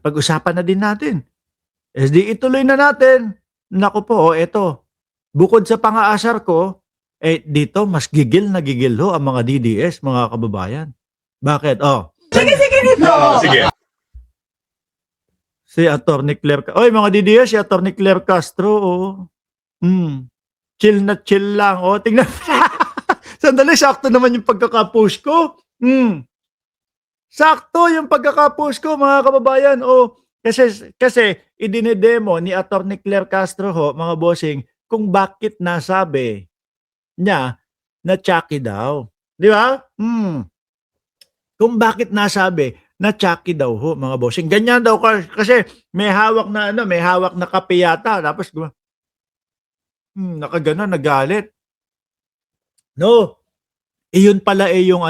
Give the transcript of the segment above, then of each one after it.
Pag-usapan na din natin. di ituloy na natin. Naku po, eto. Bukod sa pang-aasar ko, dito mas gigil na gigil ho ang mga DDS, mga kababayan. Bakit? Sige nito. Sige. Si Attorney Claire, mga DDS, si Attorney Claire Castro, chill na chill lang. Tingnan. Sandali, sakto naman yung pagkaka-post ko. Sakto yung pagkaka-post ko, mga kababayan. Kasi idinedemo ni Attorney Claire Castro ho, mga bossing, kung bakit nasabi niya na Chucky daw. Di ba? Kung bakit nasabi na Chucky daw ho, mga bossing. Ganyan daw kasi may hawak na kape yata. Tapos nakagano, nagalit. No. Iyon pala yung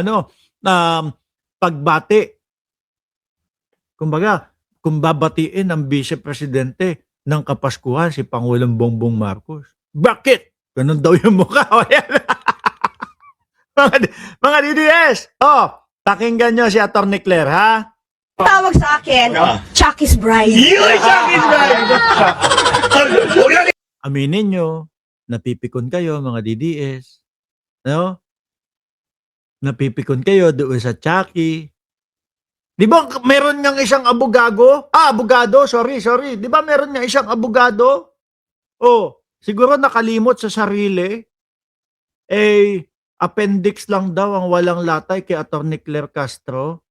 pagbati. Kumbaga, kung babatiin ng Vice Presidente ng Kapaskuhan si Pangulong Bongbong Marcos. Bakit? Ganun daw yung mukha. mga DDS, pakinggan nyo si Attorney Claire, ha? Tawag sa akin, Chucky's Bride. Chucky's Bride! Aminin nyo, napipikon kayo, mga DDS. No? Napipikon kayo doon sa Chucky. Di ba meron niyang isang abogado? Sorry. Di ba meron niyang isang abogado? Siguro nakalimot sa sarili. Appendix lang daw ang walang latay kay Attorney Claire Castro.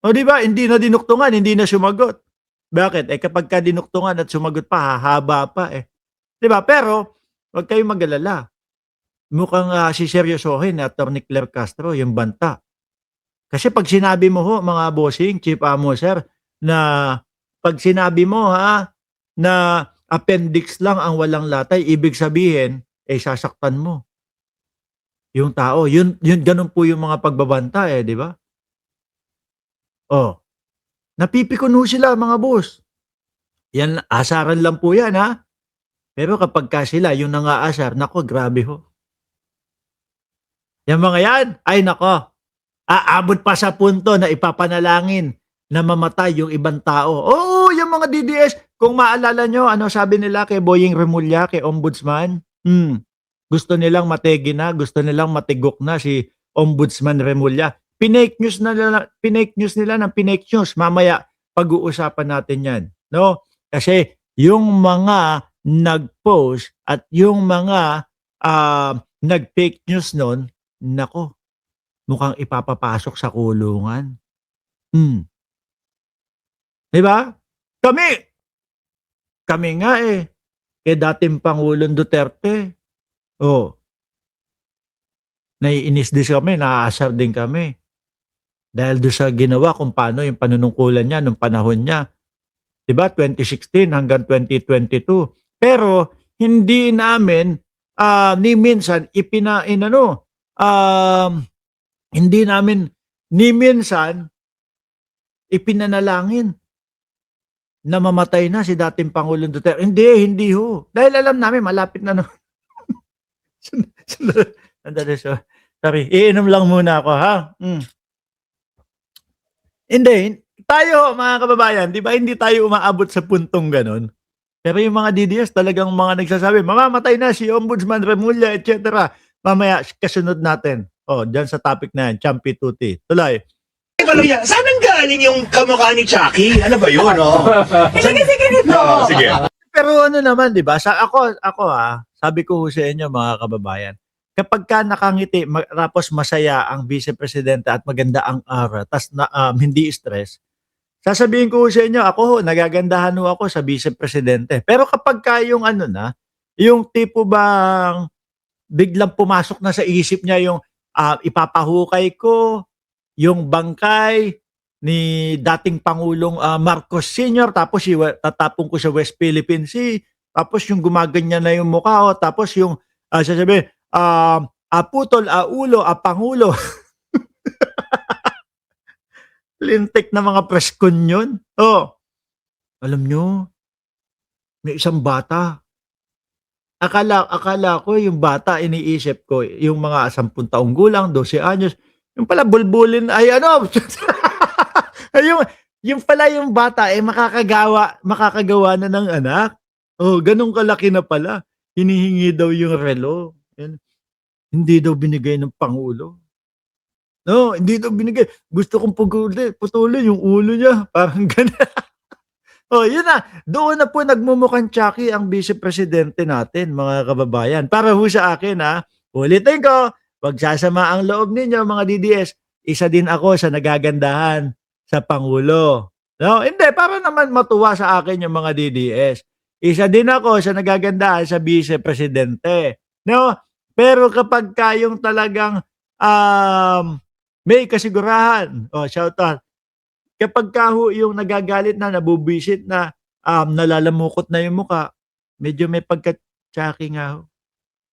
Di ba? Hindi na dinuktungan, hindi na sumagot. Bakit? Kapag ka dinuktungan at sumagot pa, hahaba pa Di ba? Pero, huwag kayong mag-alala. Mukhang siseryosohin ni Attorney Claire Castro yung banta. Kasi pag sinabi mo ho, mga bossing, Chief Amo, sir, na pag sinabi mo na appendix lang ang walang latay, ibig sabihin, sasaktan mo yung tao. Yun ganun po yung mga pagbabanta di ba? Napipikon ho sila, mga boss. Yan, asaran lang po yan, Pero kapag sila, yung nangaasar, nako, grabe ho. Yung mga yan, ay nako, aabot pa sa punto na ipapanalangin na mamatay yung ibang tao. Yung mga DDS, kung maalala nyo, ano sabi nila kay Boying Remulla, kay Ombudsman? Gusto nilang mategi na, gusto nilang matigok na si Ombudsman Remulla. Pinake news nila ng pinake news. Mamaya, pag-uusapan natin yan. No? Kasi yung mga nag-post at yung mga nag-fake news nun, nako, mukhang ipapapasok sa kulungan. Diba? Kami nga kay dating Pangulong Duterte. Naiinis din kami, naaasar din kami. Dahil doon sa ginawa kung paano yung panunungkulan niya nung panahon niya. Diba? 2016 hanggang 2022. Pero, hindi namin ni minsan hindi namin ni minsan ipinanalangin na mamatay na si dating Pangulong Duterte. Hindi ho. Dahil alam namin, malapit na Sorry, iinom lang muna ako, Hindi, tayo mga kababayan, di ba hindi tayo umaabot sa puntong ganon? Pero yung mga DDS talagang mga nagsasabi, mamamatay na si Ombudsman Remulla, etc. Mamaya, kasunod natin. Dyan sa topic na yan, Champi Tuti. Tuloy. Saan ang galing yung kamukha ni Chucky? Ano ba yun, Sige nito. Sige. Pero ano naman, di ba? Ako sabi ko sa inyo, mga kababayan, kapag ka nakangiti, tapos masaya ang Vice Presidente at maganda ang aura, tas hindi stress, sasabihin ko sa inyo, ako nagagandahan ako sa Vice Presidente. Pero kapag ka yung yung tipo bang biglang pumasok na sa isip niya yung ipapahukay ko yung bangkay ni dating Pangulong Marcos Sr., tapos tatapong ko sa West Philippine Sea, tapos yung gumaganyan na yung mukha, tapos yung sasabihin, putol, ulo, pangulo. Lintik na mga preskon yun. Alam nyo, may isang bata. Akala ko yung bata, iniisip ko, yung mga 10 taong gulang, 12 anyos, yung pala bulbulin, ay yung yung pala yung bata eh makakagawa na ng anak. Oh, ganun kalaki na pala. Hinihingi daw yung relo. Yan. Hindi daw binigay ng pangulo. No, hindi daw binigay. Gusto kong putulin yung ulo niya. Parang ganun. Oh, yun na. Doon na po nagmumukhang Chucky ang vice presidente natin, mga kababayan. Para ho sa akin, ulitin ko, pagsasama ang loob ninyo, mga DDS, isa din ako sa nagagandahan sa Pangulo. No? Hindi, para naman matuwa sa akin yung mga DDS. Isa din ako sa nagagandahan sa vice presidente. No? Pero kapag kayong talagang may kasigurahan, shout out, kapag kaho yung nagagalit na, nabubisit na, nalalamukot na yung muka, medyo may pagka-Chucky nga ho.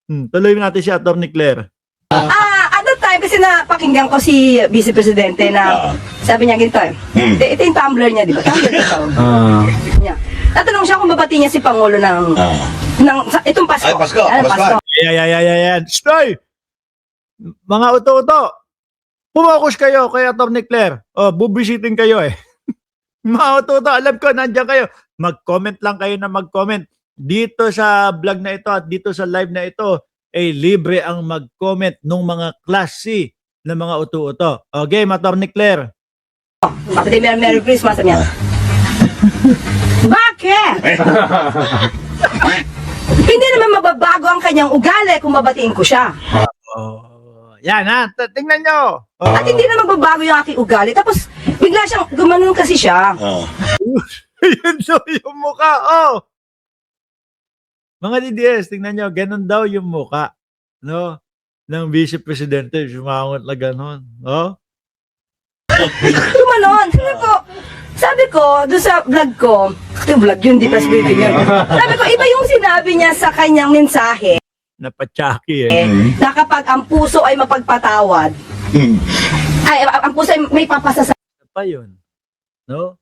Tuloy natin si Atty. Claire. At that time, kasi napakinggan ko si Vice Presidente na sabi niya ganito ito yung tumbler niya, di ba? Tumbler na tawag. Niya. Tatanong siya kung babati niya si Pangulo ng itong Pasko. Ay, Pasko, Ano, Pasko. Yan. Stoy! Mga uto-uto, pumokus kayo kay Atty. Claire. Bubisitin kayo eh. Mga uto-uto, alam ko, nandiyan kayo. Mag-comment lang kayo na mag-comment. Dito sa vlog na ito at dito sa live na ito, libre ang mag-comment ng mga Class C na mga uto-uto. Okay, Atty. Claire. Kapatid, Merry Christmas, sabi niya. Bakit? Hindi naman mababago ang kanyang ugali kung babatiin ko siya. Yan tingnan nyo. At hindi naman magbabago yung aking ugali. Tapos, bigla siyang, gumanon kasi siya. Yun daw yung mukha. Mga DDS, tingnan nyo, ganun daw yung mukha. No? Ng Vice Presidente, sumangot na ganun. No? Gumanon. Sabi ko, doon sa vlog ko, ito vlog yun, di press briefing yun. Sabi ko, iba yung sinabi niya sa kanyang mensahe. Napachaki Na kapag ang puso ay mapagpatawad, ay, ang puso ay may papasa sa pa yun. No?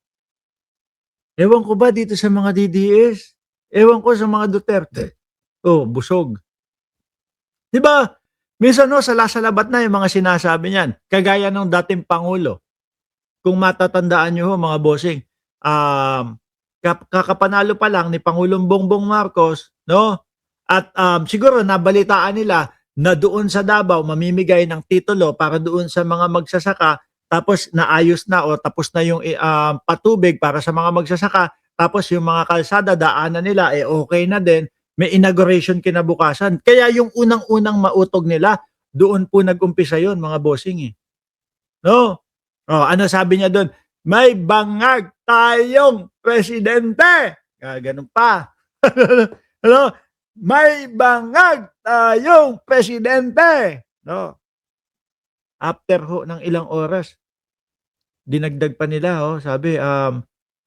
Ewan ko ba dito sa mga DDS? Ewan ko sa mga Duterte. Busog. Di ba? Minsan salasalabat na yung mga sinasabi niyan. Kagaya ng dating Pangulo. Kung matatandaan nyo mga bossing, kakapanalo pa lang ni Pangulong Bongbong Marcos, no? At siguro nabalitaan nila na doon sa Davao mamimigay ng titulo para doon sa mga magsasaka, tapos naayos na o tapos na yung patubig para sa mga magsasaka, tapos yung mga kalsada daanan nila okay na din, may inauguration kinabukasan. Kaya yung unang-unang mautog nila, doon po nag-umpisa yon mga bossing No? Ano sabi niya doon? May bangag tayong presidente. Ganun pa. Ano? May bangag tayong presidente. No? After ng ilang oras, dinagdag pa nila, sabi,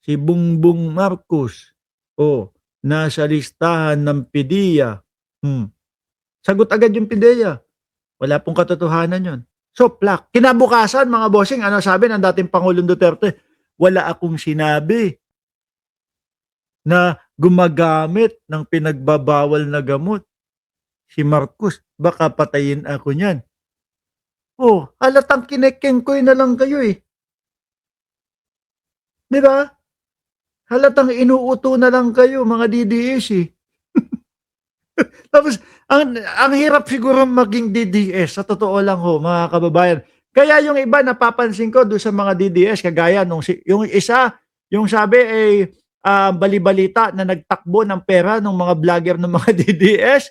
si Bongbong Marcos, nasa listahan ng PDEA. Sagot agad yung PDEA. Wala pong katotohanan yon. So, plak. Kinabukasan, mga bossing, ano sabi ng dating Pangulong Duterte? Wala akong sinabi na gumagamit ng pinagbabawal na gamot. Si Marcos, baka patayin ako niyan. Halatang kinekengkoy na lang kayo eh. Di ba? Halatang inuuto na lang kayo, mga DDS eh. Tapos, ang hirap siguro maging DDS, sa totoo lang mga kababayan. Kaya yung iba, napapansin ko doon sa mga DDS, kagaya yung isa, yung sabi balibalita na nagtakbo ng pera ng mga vlogger ng mga DDS.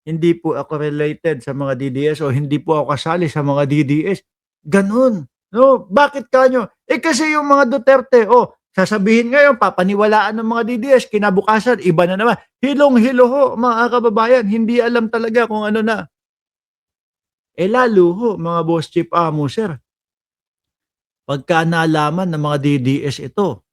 Hindi po ako related sa mga DDS o hindi po ako kasali sa mga DDS. Ganun. No? Bakit kanyo? Kasi yung mga Duterte, sasabihin ngayon, papaniwalaan ng mga DDS, kinabukasan, iba na naman. Hilong-hilo mga kababayan, hindi alam talaga kung ano na. Lalo mga boss chief amo, sir. Pagka nalaman ng mga DDS ito,